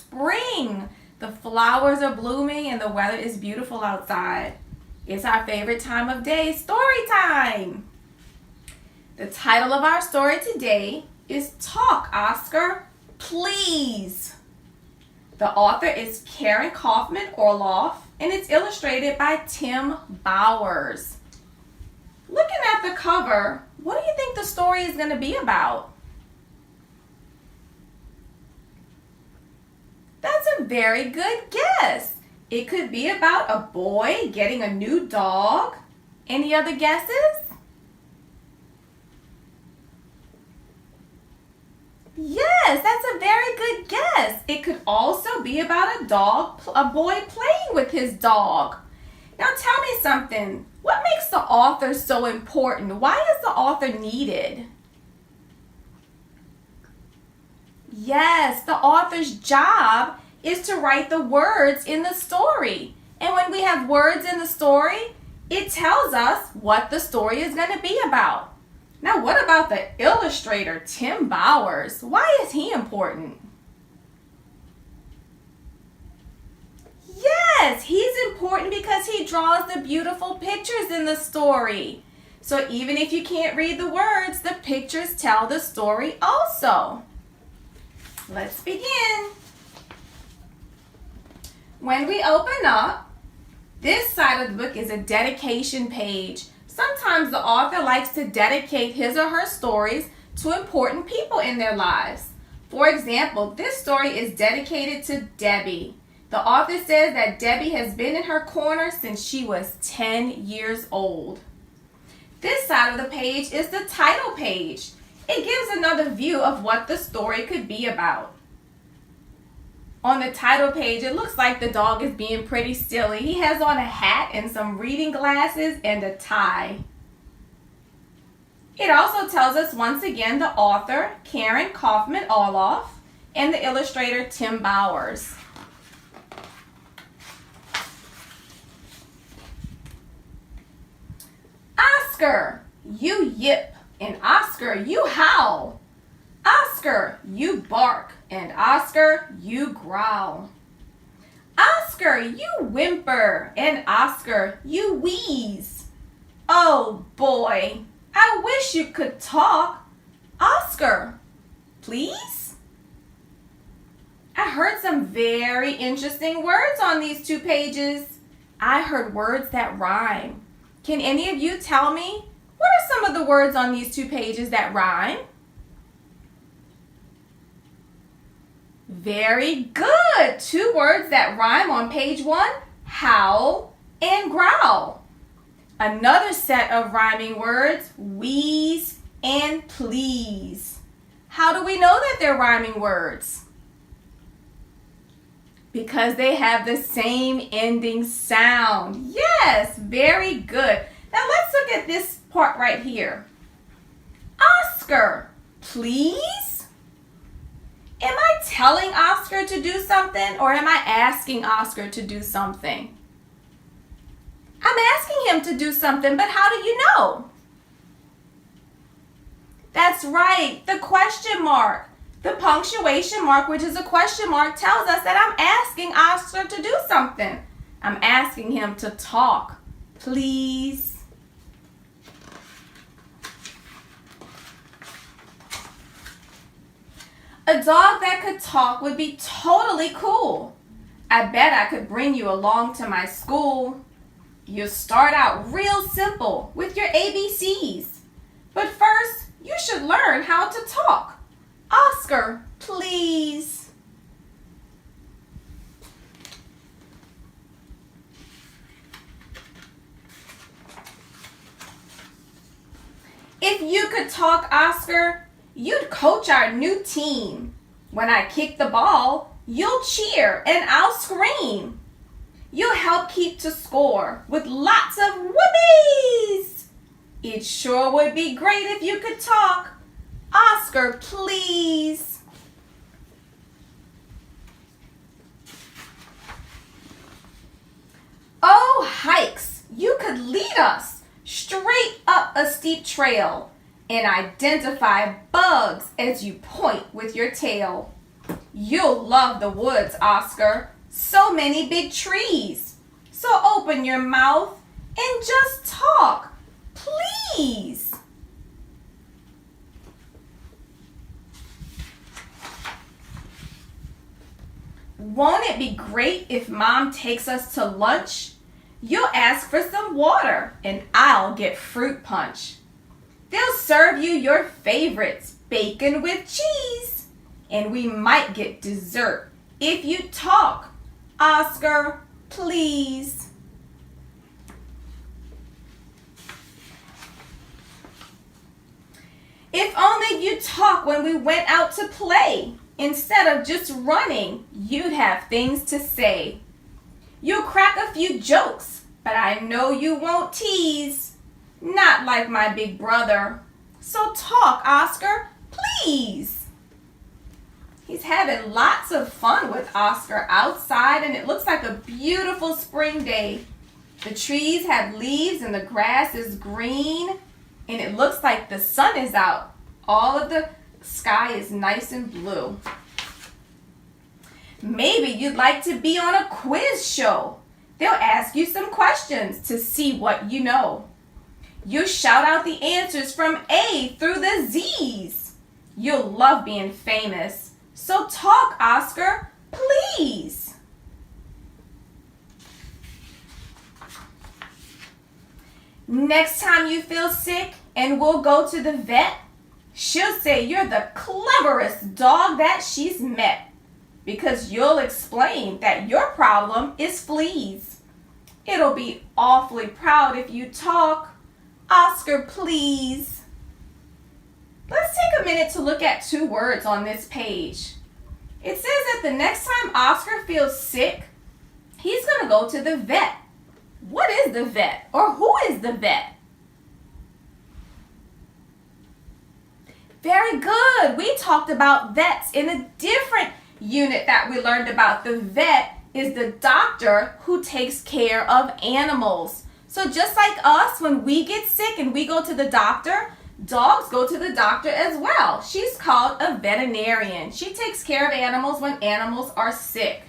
spring. The flowers are blooming and the weather is beautiful outside. It's our favorite time of day, story time. The title of our story today is Talk, Oscar, Please. The author is Karen Kaufman Orloff and it's illustrated by Tim Bowers. Looking at the cover, what do you think the story is going to be about? That's a very good guess. It could be about a boy getting a new dog. Any other guesses? Yes, that's a very good guess. It could also be about a boy playing with his dog. Now tell me something. What makes the author so important? Why is the author needed? Yes, the author's job is to write the words in the story. And when we have words in the story, it tells us what the story is going to be about. Now, what about the illustrator, Tim Bowers? Why is he important? Yes, he's important because he draws the beautiful pictures in the story. So even if you can't read the words, the pictures tell the story also. Let's begin. When we open up, this side of the book is a dedication page. Sometimes the author likes to dedicate his or her stories to important people in their lives. For example, this story is dedicated to Debbie. The author says that Debbie has been in her corner since she was 10 years old. This side of the page is the title page. It gives another view of what the story could be about. On the title page, it looks like the dog is being pretty silly. He has on a hat and some reading glasses and a tie. It also tells us once again the author, Karen Kaufman Orloff, and the illustrator, Tim Bowers. Oscar, you yip, and Oscar, you howl. Oscar, you bark, and Oscar, you growl. Oscar, you whimper, and Oscar, you wheeze. Oh boy, I wish you could talk. Oscar, please? I heard some very interesting words on these 2 pages. I heard words that rhyme. Can any of you tell me, what are some of the words on these 2 pages that rhyme? Very good. 2 words that rhyme on page 1, howl and growl. Another set of rhyming words, wheeze and please. How do we know that they're rhyming words? Because they have the same ending sound. Yes, very good. Now let's look at this part right here. Oscar, please? Am I telling Oscar to do something or am I asking Oscar to do something? I'm asking him to do something, but how do you know? That's right, the question mark. The punctuation mark, which is a question mark, tells us that I'm asking Oscar to do something. I'm asking him to talk. Please. A dog that could talk would be totally cool. I bet I could bring you along to my school. You start out real simple with your ABCs. But first, you should learn how to talk. Oscar, please. If you could talk, Oscar, you'd coach our new team. When I kick the ball, you'll cheer and I'll scream. You'll help keep to score with lots of whoopies. It sure would be great if you could talk. Oscar, please. Oh, hikes, you could lead us straight up a steep trail and identify bugs as you point with your tail. You'll love the woods, Oscar. So many big trees. So open your mouth and just talk, please. Won't it be great if Mom takes us to lunch? You'll ask for some water and I'll get fruit punch. They'll serve you your favorites, bacon with cheese. And we might get dessert if you talk. Oscar, please. If only you'd talk when we went out to play. Instead of just running, you'd have things to say. You'll crack a few jokes, but I know you won't tease. Not like my big brother. So talk, Oscar, please. He's having lots of fun with Oscar outside, and it looks like a beautiful spring day. The trees have leaves and the grass is green, and it looks like the sun is out. All of the sky is nice and blue. Maybe you'd like to be on a quiz show. They'll ask you some questions to see what you know. You shout out the answers from A through the Z's. You'll love being famous. So talk, Oscar, please. Next time you feel sick and we'll go to the vet, she'll say you're the cleverest dog that she's met, because you'll explain that your problem is fleas. It'll be awfully proud if you talk. Oscar, please. Let's take a minute to look at two words on this page. It says that the next time Oscar feels sick, he's going to go to the vet. What is the vet, or who is the vet? Very good. We talked about vets in a different unit that we learned about. The vet is the doctor who takes care of animals. So just like us, when we get sick and we go to the doctor, dogs go to the doctor as well. She's called a veterinarian. She takes care of animals when animals are sick.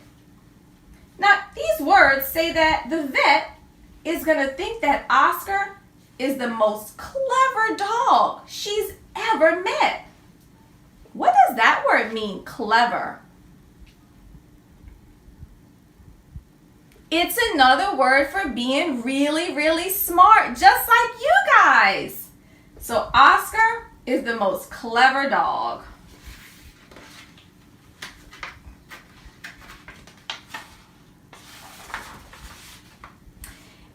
Now, these words say that the vet is going to think that Oscar is the most clever dog she's ever met. What does that word mean, clever? It's another word for being really, really smart, just like you guys. So Oscar is the most clever dog.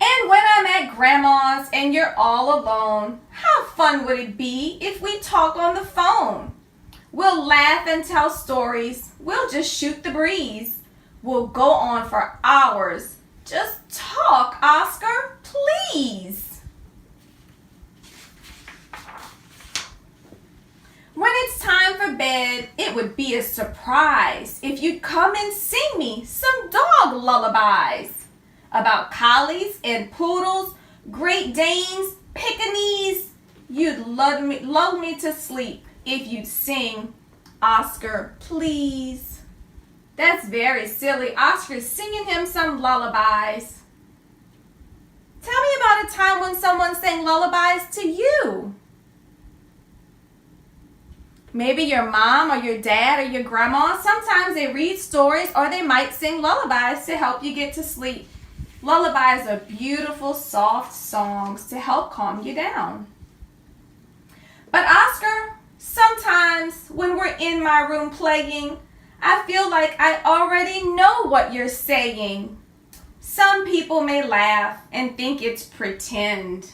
And when I'm at Grandma's and you're all alone, how fun would it be if we talk on the phone? We'll laugh and tell stories. We'll just shoot the breeze. We'll go on for hours. Just talk, Oscar, please. When it's time for bed, it would be a surprise if you'd come and sing me some dog lullabies about collies and poodles, Great Danes, Pekingese. You'd lull me to sleep if you'd sing, Oscar, please. That's very silly. Oscar's singing him some lullabies. Tell me about a time when someone sang lullabies to you. Maybe your mom or your dad or your grandma. Sometimes they read stories or they might sing lullabies to help you get to sleep. Lullabies are beautiful, soft songs to help calm you down. But Oscar, sometimes when we're in my room playing, I feel like I already know what you're saying. Some people may laugh and think it's pretend.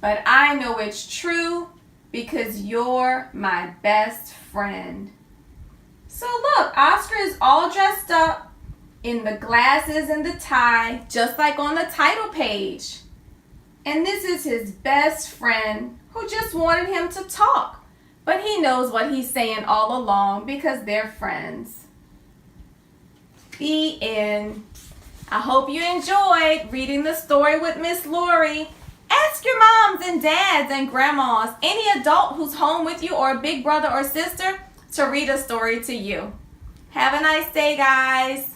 But I know it's true because you're my best friend. So look, Oscar is all dressed up in the glasses and the tie, just like on the title page. And this is his best friend who just wanted him to talk. But he knows what he's saying all along because they're friends. The end. I hope you enjoyed reading the story with Miss Lori. Ask your moms and dads and grandmas, any adult who's home with you or a big brother or sister to read a story to you. Have a nice day, guys.